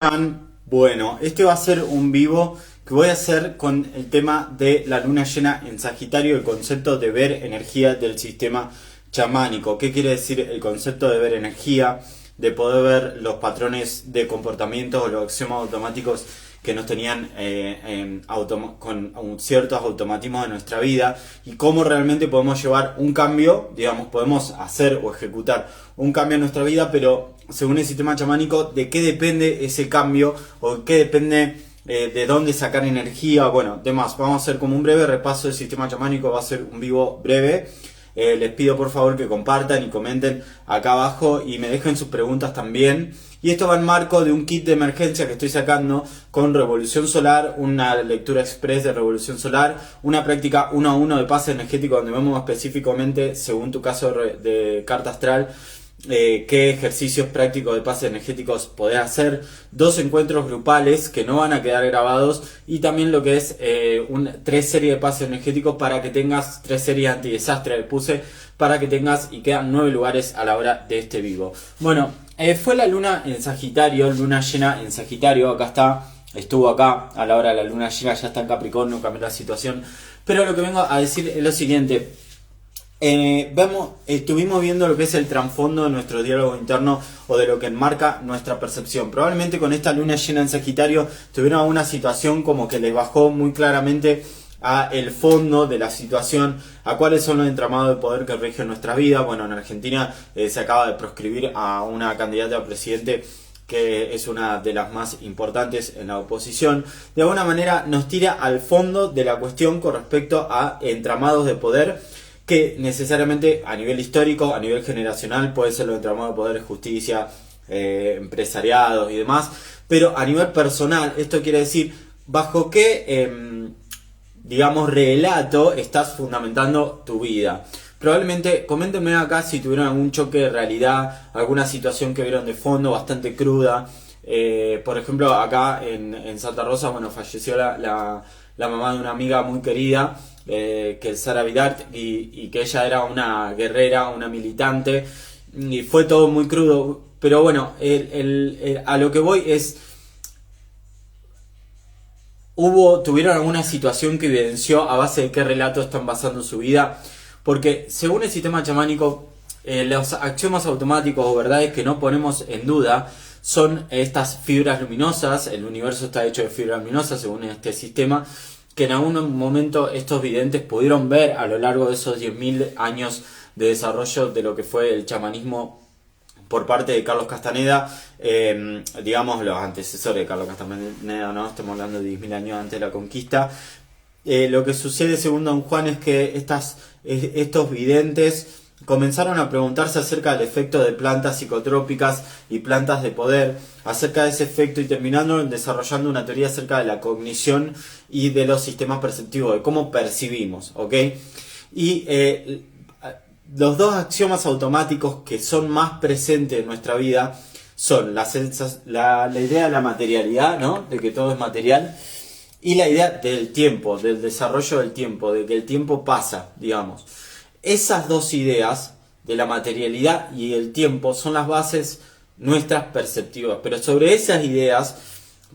Bueno, este va a ser un vivo que voy a hacer con el tema de la luna llena en Sagitario, el concepto de ver energía del sistema chamánico. ¿Qué quiere decir el concepto de ver energía? De poder ver los patrones de comportamiento o los axiomas automáticos que nos tenían con ciertos automatismos de nuestra vida y cómo realmente podemos llevar un cambio, digamos, podemos hacer o ejecutar un cambio en nuestra vida, pero según el sistema chamánico, de qué depende ese cambio o qué depende de dónde sacar energía, bueno, demás. Vamos a hacer como un breve repaso del sistema chamánico, va a ser un vivo breve. Les pido por favor que compartan y comenten acá abajo y me dejen sus preguntas también. Y esto va en marco de un kit de emergencia que estoy sacando con Revolución Solar, una lectura express de Revolución Solar, una práctica 1 a 1 de pase energético donde vemos específicamente, según tu caso de carta astral, qué ejercicios prácticos de pases energéticos podés hacer, 2 encuentros grupales que no van a quedar grabados y también lo que es 3 series de pases energéticos para que tengas 3 series antidesastre de puse para que tengas y quedan 9 lugares a la hora de este vivo. Bueno, fue la luna en Sagitario, luna llena en Sagitario, acá está, estuvo acá a la hora de la luna llena, ya está en Capricornio, cambió la situación, pero lo que vengo a decir es lo siguiente. Estuvimos viendo lo que es el trasfondo de nuestro diálogo interno o de lo que enmarca nuestra percepción. Probablemente con esta luna llena en Sagitario tuvieron una situación como que les bajó muy claramente a el fondo de la situación, a cuáles son los entramados de poder que rigen nuestra vida. Bueno, en Argentina se acaba de proscribir a una candidata a presidente que es una de las más importantes en la oposición. De alguna manera nos tira al fondo de la cuestión con respecto a entramados de poder que necesariamente a nivel histórico, a nivel generacional, puede ser los entramados de poder, justicia, empresariados y demás, pero a nivel personal, esto quiere decir, bajo qué, digamos, relato estás fundamentando tu vida. Probablemente, coméntenme acá si tuvieron algún choque de realidad, alguna situación que vieron de fondo bastante cruda. Por ejemplo, acá en Santa Rosa, bueno, falleció la mamá de una amiga muy querida, que es Sara Vidart, y que ella era una guerrera, una militante, y fue todo muy crudo. Pero bueno, a lo que voy es, tuvieron alguna situación que evidenció a base de qué relato están basando su vida, porque según el sistema chamánico, los axiomas automáticos o verdades que no ponemos en duda son estas fibras luminosas. El universo está hecho de fibras luminosas según este sistema, que en algún momento estos videntes pudieron ver a lo largo de esos 10.000 años de desarrollo de lo que fue el chamanismo por parte de Carlos Castaneda, digamos los antecesores de Carlos Castaneda, no estamos hablando de 10.000 años antes de la conquista. Lo que sucede según Don Juan es que estos videntes comenzaron a preguntarse acerca del efecto de plantas psicotrópicas y plantas de poder, acerca de ese efecto, y terminaron desarrollando una teoría acerca de la cognición y de los sistemas perceptivos, de cómo percibimos, ¿ok? Y los dos axiomas automáticos que son más presentes en nuestra vida son la idea de la materialidad, ¿no? De que todo es material, y la idea del tiempo, del desarrollo del tiempo, de que el tiempo pasa, digamos. Esas dos ideas, de la materialidad y el tiempo, son las bases nuestras perceptivas. Pero sobre esas ideas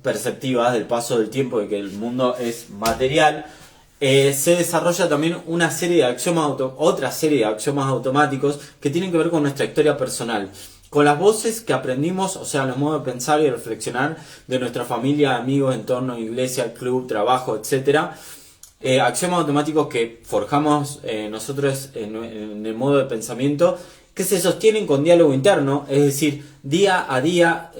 perceptivas del paso del tiempo, de que el mundo es material, se desarrolla también una serie de axiomas, otra serie de axiomas automáticos que tienen que ver con nuestra historia personal, con las voces que aprendimos, o sea, los modos de pensar y de reflexionar de nuestra familia, amigos, entorno, iglesia, club, trabajo, etcétera. Axiomas automáticos que forjamos nosotros en el modo de pensamiento, que se sostienen con diálogo interno, es decir, día a día,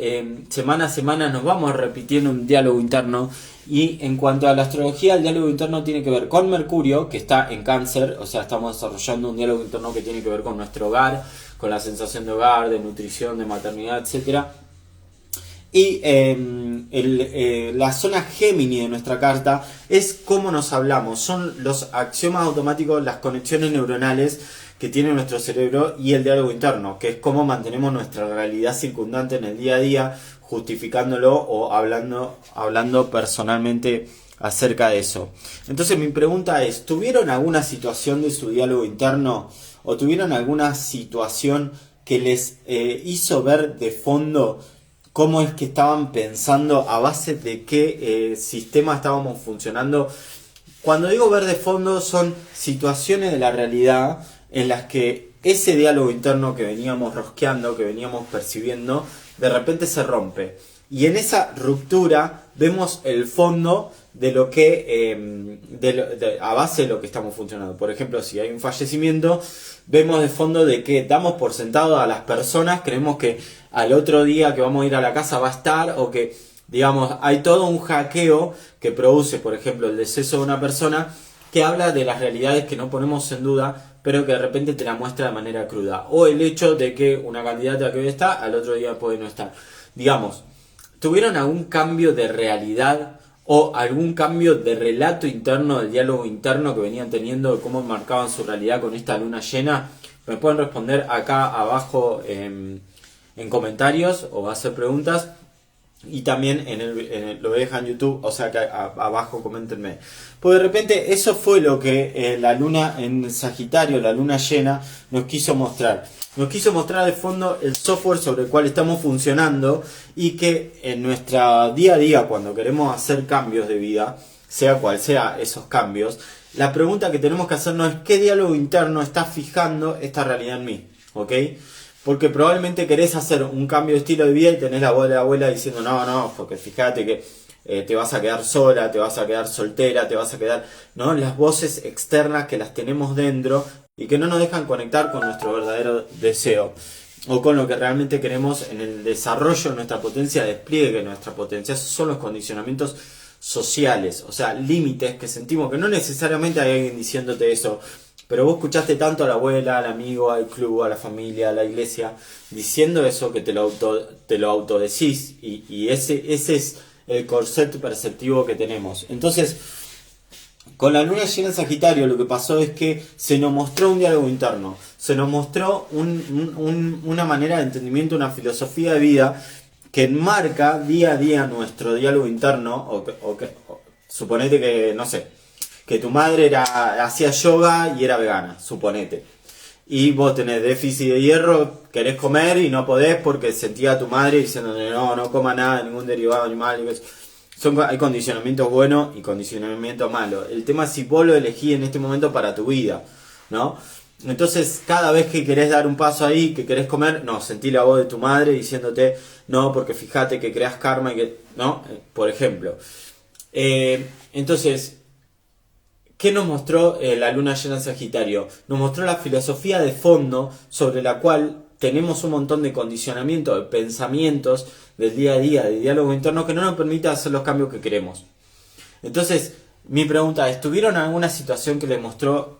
semana a semana nos vamos repitiendo un diálogo interno. Y en cuanto a la astrología, el diálogo interno tiene que ver con Mercurio, que está en Cáncer, o sea, estamos desarrollando un diálogo interno que tiene que ver con nuestro hogar, con la sensación de hogar, de nutrición, de maternidad, etcétera. Y la zona Gémini de nuestra carta es cómo nos hablamos, son los axiomas automáticos, las conexiones neuronales que tiene nuestro cerebro, y el diálogo interno, que es cómo mantenemos nuestra realidad circundante en el día a día, justificándolo o hablando personalmente acerca de eso. Entonces mi pregunta es, ¿tuvieron alguna situación de su diálogo interno o tuvieron alguna situación que les hizo ver de fondo cómo es que estaban pensando, a base de qué sistema estábamos funcionando. Cuando digo ver de fondo, son situaciones de la realidad en las que ese diálogo interno que veníamos rosqueando, que veníamos percibiendo, de repente se rompe. Y en esa ruptura vemos el fondo de lo que, a base de lo que estamos funcionando. Por ejemplo, si hay un fallecimiento, vemos de fondo de que damos por sentado a las personas, creemos que al otro día que vamos a ir a la casa va a estar, o que, digamos, hay todo un hackeo que produce, por ejemplo, el deceso de una persona, que habla de las realidades que no ponemos en duda, pero que de repente te la muestra de manera cruda. O el hecho de que una candidata que hoy está, al otro día puede no estar. Digamos, ¿tuvieron algún cambio de realidad o algún cambio de relato interno, del diálogo interno que venían teniendo, de cómo marcaban su realidad con esta luna llena? Me pueden responder acá abajo en comentarios o hacer preguntas. Y también lo dejan en YouTube, o sea que abajo coméntenme. Pues de repente eso fue lo que la luna en Sagitario, la luna llena, nos quiso mostrar. Nos quiso mostrar de fondo el software sobre el cual estamos funcionando, y que en nuestra día a día, cuando queremos hacer cambios de vida, sea cual sea esos cambios, la pregunta que tenemos que hacernos es: ¿qué diálogo interno está fijando esta realidad en mí? ¿Ok? Porque probablemente querés hacer un cambio de estilo de vida y tenés la voz de la abuela diciendo no, porque fíjate que te vas a quedar sola, te vas a quedar soltera, te vas a quedar... ¿no? Las voces externas que las tenemos dentro y que no nos dejan conectar con nuestro verdadero deseo, o con lo que realmente queremos en el desarrollo de nuestra potencia, despliegue de nuestra potencia. Esos son los condicionamientos sociales, o sea, límites que sentimos, que no necesariamente hay alguien diciéndote eso, pero vos escuchaste tanto a la abuela, al amigo, al club, a la familia, a la iglesia, diciendo eso, que te lo autodecís, y ese es el corset perceptivo que tenemos. Entonces, con la luna llena en Sagitario, lo que pasó es que se nos mostró un diálogo interno, se nos mostró una manera de entendimiento, una filosofía de vida que enmarca día a día nuestro diálogo interno. Suponete que, no sé, que tu madre hacía yoga y era vegana, suponete. Y vos tenés déficit de hierro, querés comer y no podés porque sentía a tu madre diciendo no coma nada, ningún derivado animal. Hay condicionamientos buenos y condicionamientos malos. El tema es si vos lo elegís en este momento para tu vida, ¿no? Entonces, cada vez que querés dar un paso ahí, que querés comer, no, sentí la voz de tu madre diciéndote no, porque fíjate que creas karma y que... ¿no? Por ejemplo. Entonces, ¿qué nos mostró la luna llena en Sagitario? Nos mostró la filosofía de fondo sobre la cual tenemos un montón de condicionamiento, de pensamientos del día a día, de diálogo interno, que no nos permite hacer los cambios que queremos. Entonces, mi pregunta es: ¿tuvieron alguna situación que les mostró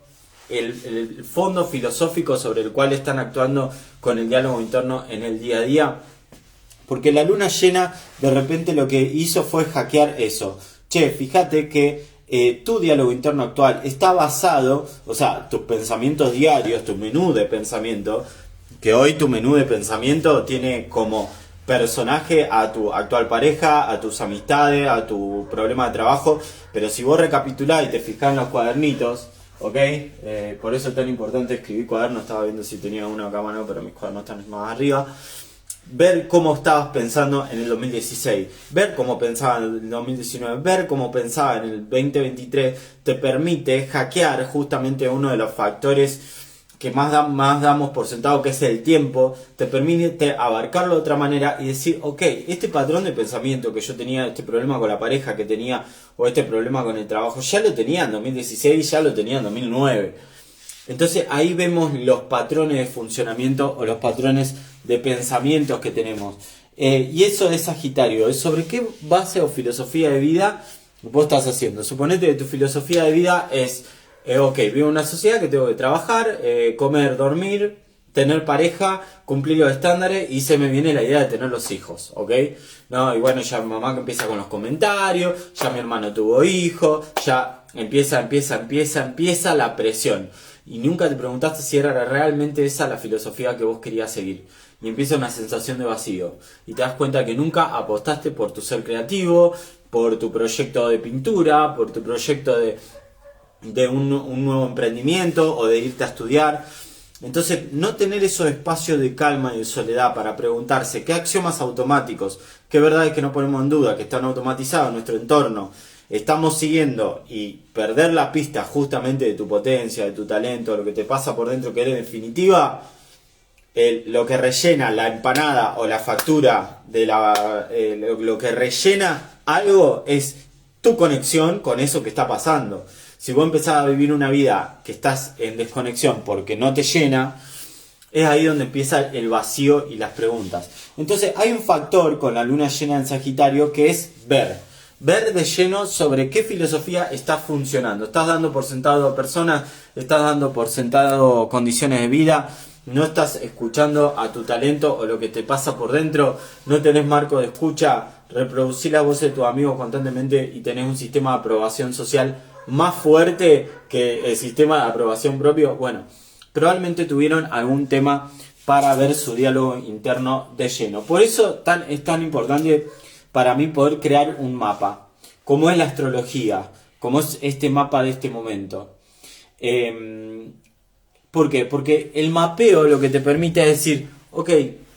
el fondo filosófico sobre el cual están actuando con el diálogo interno en el día a día? Porque la luna llena de repente lo que hizo fue hackear eso. Che, fíjate que tu diálogo interno actual está basado, o sea, tus pensamientos diarios, tu menú de pensamiento, que hoy tu menú de pensamiento tiene como personaje a tu actual pareja, a tus amistades, a tu problema de trabajo, pero si vos recapitulás y te fijás en los cuadernitos, ¿ok? Por eso es tan importante escribir cuadernos. Estaba viendo si tenía uno acá a mano, pero mis cuadernos están más arriba. Ver cómo estabas pensando en el 2016, ver cómo pensaba en el 2019, ver cómo pensaba en el 2023, te permite hackear justamente uno de los factores que más damos por sentado, que es el tiempo. Te permite abarcarlo de otra manera y decir, ok, este patrón de pensamiento que yo tenía, este problema con la pareja que tenía, o este problema con el trabajo, ya lo tenía en 2016, ya lo tenía en 2009. Entonces ahí vemos los patrones de funcionamiento o los patrones de pensamientos que tenemos. Y eso es Sagitario. Es sobre qué base o filosofía de vida vos estás haciendo. Suponete que tu filosofía de vida es, ok, vivo en una sociedad que tengo que trabajar, comer, dormir, tener pareja, cumplir los estándares, y se me viene la idea de tener los hijos, ¿ok? No, y bueno, ya mi mamá que empieza con los comentarios, ya mi hermano tuvo hijo, ya empieza la presión. Y nunca te preguntaste si era realmente esa la filosofía que vos querías seguir. Y empieza una sensación de vacío. Y te das cuenta que nunca apostaste por tu ser creativo, por tu proyecto de pintura, por tu proyecto de un nuevo emprendimiento o de irte a estudiar. Entonces, no tener esos espacios de calma y de soledad para preguntarse qué axiomas automáticos, qué verdades que no ponemos en duda, que están automatizados en nuestro entorno, estamos siguiendo, y perder la pista justamente de tu potencia, de tu talento, de lo que te pasa por dentro, que eres en definitiva lo que rellena la empanada o la factura de lo que rellena algo es tu conexión con eso que está pasando. Si vos empezás a vivir una vida que estás en desconexión porque no te llena, es ahí donde empieza el vacío y las preguntas. Entonces hay un factor con la luna llena en Sagitario que es ver de lleno sobre qué filosofía está funcionando. Estás dando por sentado a personas, estás dando por sentado condiciones de vida, no estás escuchando a tu talento o lo que te pasa por dentro, no tenés marco de escucha, reproducir las voces de tus amigos constantemente y tenés un sistema de aprobación social más fuerte que el sistema de aprobación propio. Bueno, probablemente tuvieron algún tema para ver su diálogo interno de lleno. Por eso es tan importante para mí poder crear un mapa, como es la astrología, como es este mapa de este momento. ¿Por qué? Porque el mapeo lo que te permite es decir, ok,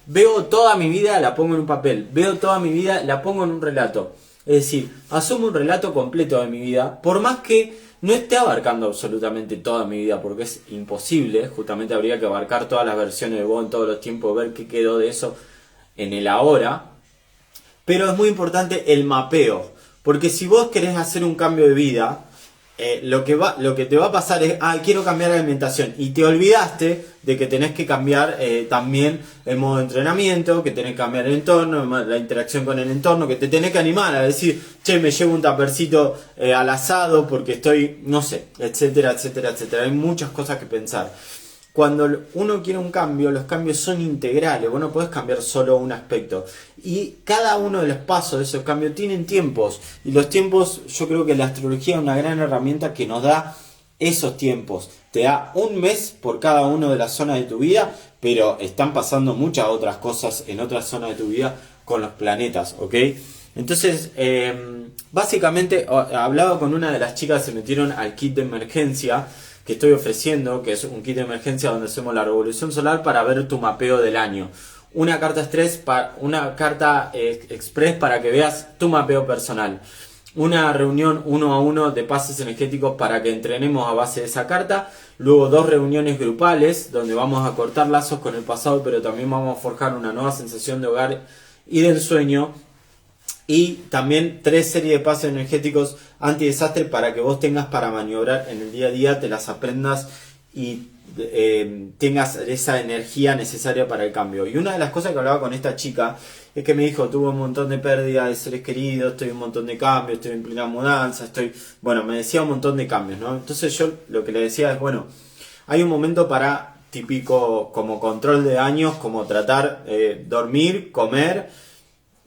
veo toda mi vida, la pongo en un papel, veo toda mi vida, la pongo en un relato. Es decir, asumo un relato completo de mi vida, por más que no esté abarcando absolutamente toda mi vida, porque es imposible, justamente habría que abarcar todas las versiones de vos en todos los tiempos, ver qué quedó de eso en el ahora. Pero es muy importante el mapeo, porque si vos querés hacer un cambio de vida, lo que te va a pasar es, quiero cambiar la alimentación, y te olvidaste de que tenés que cambiar también el modo de entrenamiento, que tenés que cambiar el entorno, la interacción con el entorno, que te tenés que animar a decir, che, me llevo un tapercito al asado porque estoy, no sé, etcétera, etcétera, etcétera. Hay muchas cosas que pensar. Cuando uno quiere un cambio, los cambios son integrales, vos no podés cambiar solo un aspecto. Y cada uno de los pasos de esos cambios tienen tiempos. Y los tiempos, yo creo que la astrología es una gran herramienta que nos da esos tiempos. Te da un mes por cada una de las zonas de tu vida, pero están pasando muchas otras cosas en otras zonas de tu vida con los planetas, ¿ok? Entonces, básicamente, hablaba con una de las chicas que se metieron al kit de emergencia que estoy ofreciendo, que es un kit de emergencia donde hacemos la revolución solar para ver tu mapeo del año. Una carta express para que veas tu mapeo personal. Una reunión 1 a 1 de pases energéticos para que entrenemos a base de esa carta. Luego 2 reuniones grupales donde vamos a cortar lazos con el pasado, pero también vamos a forjar una nueva sensación de hogar y de ensueño. Y también 3 series de pases energéticos antidesastre para que vos tengas para maniobrar en el día a día, te las aprendas y tengas esa energía necesaria para el cambio. Y una de las cosas que hablaba con esta chica es que me dijo, tuve un montón de pérdidas de seres queridos, estoy en un montón de cambios, estoy en plena mudanza, me decía un montón de cambios, ¿no? Entonces yo lo que le decía es, bueno, hay un momento para típico como control de años, como tratar dormir, comer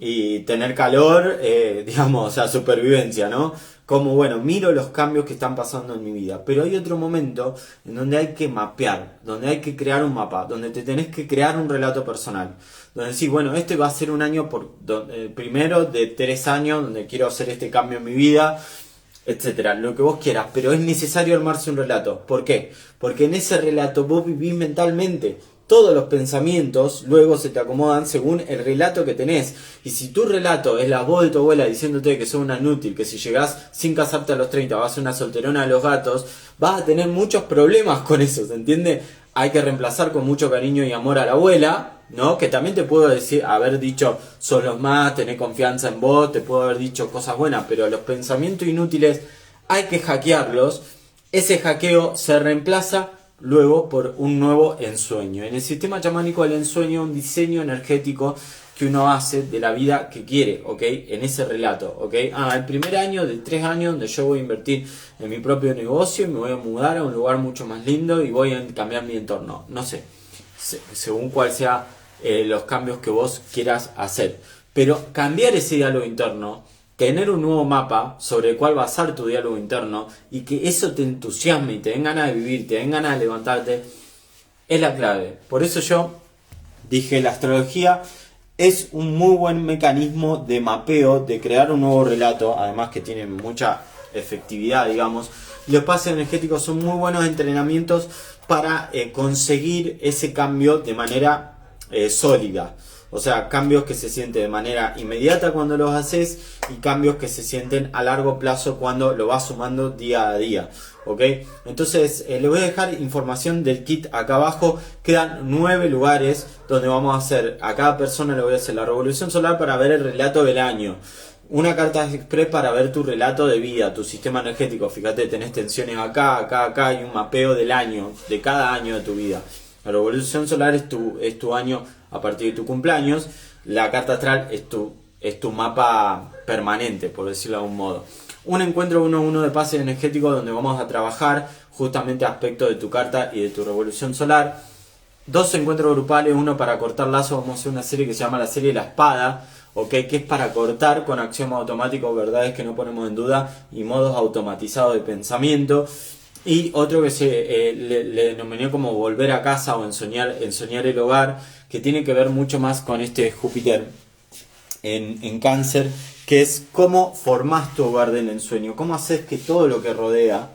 y tener calor, digamos, o sea, supervivencia, ¿no? Como, bueno, miro los cambios que están pasando en mi vida. Pero hay otro momento en donde hay que mapear, donde hay que crear un mapa, donde te tenés que crear un relato personal. Donde decís, bueno, este va a ser un año primero de 3 años, donde quiero hacer este cambio en mi vida, etcétera, lo que vos quieras. Pero es necesario armarse un relato. ¿Por qué? Porque en ese relato vos vivís mentalmente. Todos los pensamientos luego se te acomodan según el relato que tenés. Y si tu relato es la voz de tu abuela diciéndote que sos una inútil, que si llegás sin casarte a los 30 vas a ser una solterona de los gatos, vas a tener muchos problemas con eso, ¿se entiende? Hay que reemplazar con mucho cariño y amor a la abuela, ¿no? Que también te puedo decir, haber dicho, sos los más, tener confianza en vos, te puedo haber dicho cosas buenas, pero los pensamientos inútiles hay que hackearlos. Ese hackeo se reemplaza luego por un nuevo ensueño. En el sistema chamánico el ensueño es un diseño energético que uno hace de la vida que quiere, ¿ok? En ese relato, ¿ok? El primer año de 3 años donde yo voy a invertir en mi propio negocio y me voy a mudar a un lugar mucho más lindo y voy a cambiar mi entorno. No sé, según cuál sea los cambios que vos quieras hacer. Pero cambiar ese diálogo interno, tener un nuevo mapa sobre el cual basar tu diálogo interno y que eso te entusiasme y te den ganas de vivir, te den ganas de levantarte, es la clave. Por eso yo dije, la astrología es un muy buen mecanismo de mapeo, de crear un nuevo relato, además que tiene mucha efectividad, digamos, Los pases energéticos son muy buenos entrenamientos para conseguir ese cambio de manera sólida. O sea, cambios que se sienten de manera inmediata cuando los haces y cambios que se sienten a largo plazo cuando lo vas sumando día a día. ¿Ok? Entonces, les voy a dejar información del kit acá abajo. Quedan 9 lugares donde vamos a hacer, a cada persona le voy a hacer la revolución solar para ver el relato del año. Una carta express para ver tu relato de vida, tu sistema energético. Fíjate, tenés tensiones acá, acá, acá y un mapeo del año, de cada año de tu vida. La revolución solar es tu año a partir de tu cumpleaños. La carta astral es tu mapa permanente, por decirlo de algún modo. Un encuentro 1-1 de pases energéticos donde vamos a trabajar justamente aspectos de tu carta y de tu revolución solar. 2 encuentros grupales, uno para cortar lazos. Vamos a hacer una serie que se llama la serie de la espada, ¿okay? Que es para cortar con axiomas automáticos, verdades que no ponemos en duda y modos automatizados de pensamiento. Y otro que le denominé como volver a casa o ensoñar el hogar, que tiene que ver mucho más con este Júpiter en Cáncer, que es cómo formás tu hogar del ensueño, cómo haces que todo lo que rodea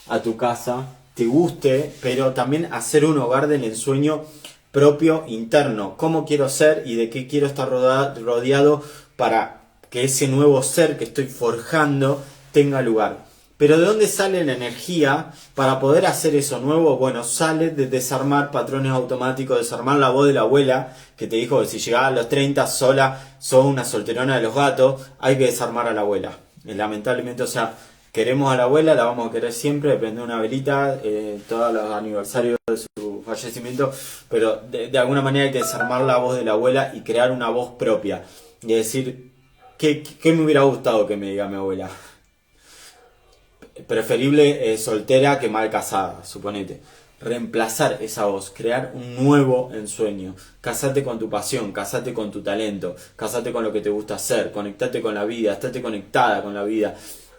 a tu casa te guste, pero también hacer un hogar del ensueño propio interno, cómo quiero ser y de qué quiero estar rodeado para que ese nuevo ser que estoy forjando tenga lugar. Pero ¿de dónde sale la energía para poder hacer eso nuevo? Bueno, sale de desarmar patrones automáticos, desarmar la voz de la abuela que te dijo que si llegaba a los 30 sola, sos una solterona de los gatos, hay que desarmar a la abuela. Lamentablemente, o sea, queremos a la abuela, la vamos a querer siempre, prender una velita, todos los aniversarios de su fallecimiento, pero de alguna manera hay que desarmar la voz de la abuela y crear una voz propia. Y decir, ¿qué me hubiera gustado que me diga mi abuela? Preferible soltera que mal casada, suponete. Reemplazar esa voz, crear un nuevo ensueño. Casate con tu pasión, casate con tu talento, casate con lo que te gusta hacer, conectate con la vida, estate conectada con la vida,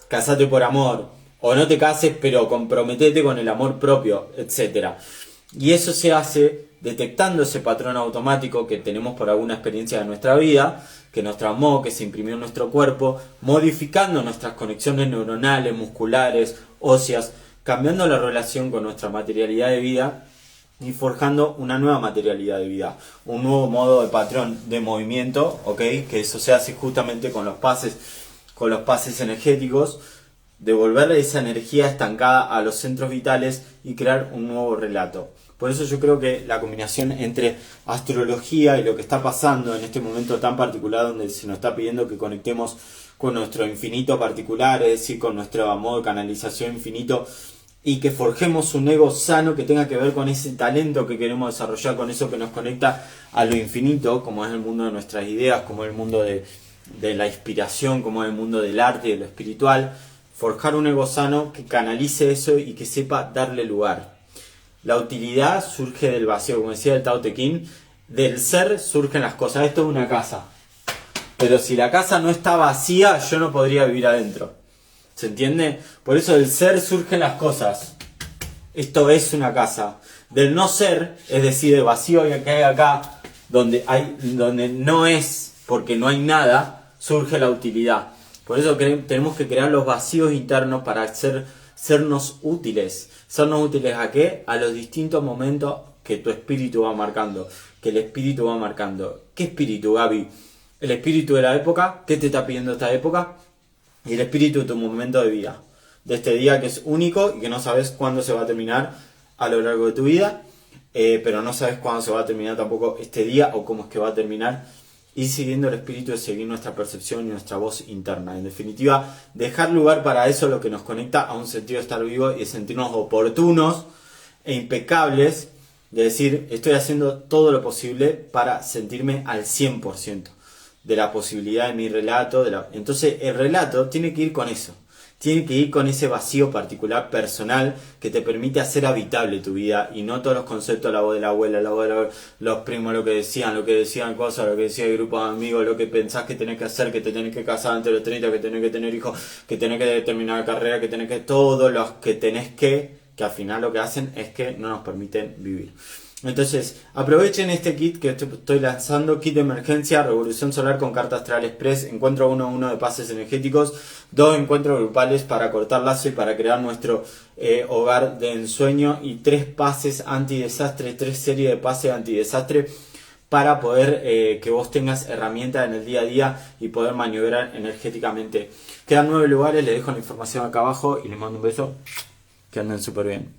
casate por amor, o no te cases pero comprometete con el amor propio, etcétera. Y eso se hace detectando ese patrón automático que tenemos por alguna experiencia de nuestra vida, que nos traumó, que se imprimió en nuestro cuerpo, modificando nuestras conexiones neuronales, musculares, óseas, cambiando la relación con nuestra materialidad de vida y forjando una nueva materialidad de vida, un nuevo modo de patrón de movimiento, ¿ok? Que eso se hace justamente con los pases energéticos, devolver esa energía estancada a los centros vitales y crear un nuevo relato. Por eso yo creo que la combinación entre astrología y lo que está pasando en este momento tan particular donde se nos está pidiendo que conectemos con nuestro infinito particular, es decir, con nuestro modo de canalización infinito, y que forjemos un ego sano que tenga que ver con ese talento que queremos desarrollar, con eso que nos conecta a lo infinito, como es el mundo de nuestras ideas, como es el mundo de la inspiración, como es el mundo del arte y de lo espiritual. Forjar un ego sano que canalice eso y que sepa darle lugar. La utilidad surge del vacío, como decía el Tao Te Ching, del ser surgen las cosas. Esto es una casa, pero si la casa no está vacía, yo no podría vivir adentro. ¿Se entiende? Por eso del ser surgen las cosas. Esto es una casa. Del no ser, es decir, el vacío que hay acá, donde no es, porque no hay nada, surge la utilidad. Por eso tenemos que crear los vacíos internos para sernos útiles. ¿Sernos útiles a qué? A los distintos momentos que tu espíritu va marcando, que el espíritu va marcando. ¿Qué espíritu, Gaby? El espíritu de la época. ¿Qué te está pidiendo esta época? Y el espíritu de tu momento de vida. De este día que es único y que no sabes cuándo se va a terminar a lo largo de tu vida, pero no sabes cuándo se va a terminar tampoco este día o cómo es que va a terminar. Y siguiendo el espíritu de seguir nuestra percepción y nuestra voz interna. En definitiva, dejar lugar para eso, lo que nos conecta a un sentido de estar vivo y de sentirnos oportunos e impecables. De decir, estoy haciendo todo lo posible para sentirme al 100% de la posibilidad de mi relato. Entonces el relato tiene que ir con eso. Tiene que ir con ese vacío particular personal que te permite hacer habitable tu vida y no todos los conceptos, la voz de la abuela, los primos, lo que decían cosas, lo que decía el grupo de amigos, lo que pensás que tenés que hacer, que te tenés que casar antes de los 30, que tenés que tener hijos, que tenés que terminar la carrera, que tenés que... Todos los que tenés que al final lo que hacen es que no nos permiten vivir. Entonces, aprovechen este kit que estoy lanzando, kit de emergencia, Revolución Solar con Carta Astral Express, encuentro 1 de pases energéticos, 2 encuentros grupales para cortar lazo y para crear nuestro hogar de ensueño, y 3 pases antidesastre, 3 series de pases antidesastre para poder que vos tengas herramientas en el día a día y poder maniobrar energéticamente. Quedan 9 lugares, les dejo la información acá abajo y les mando un beso, que anden súper bien.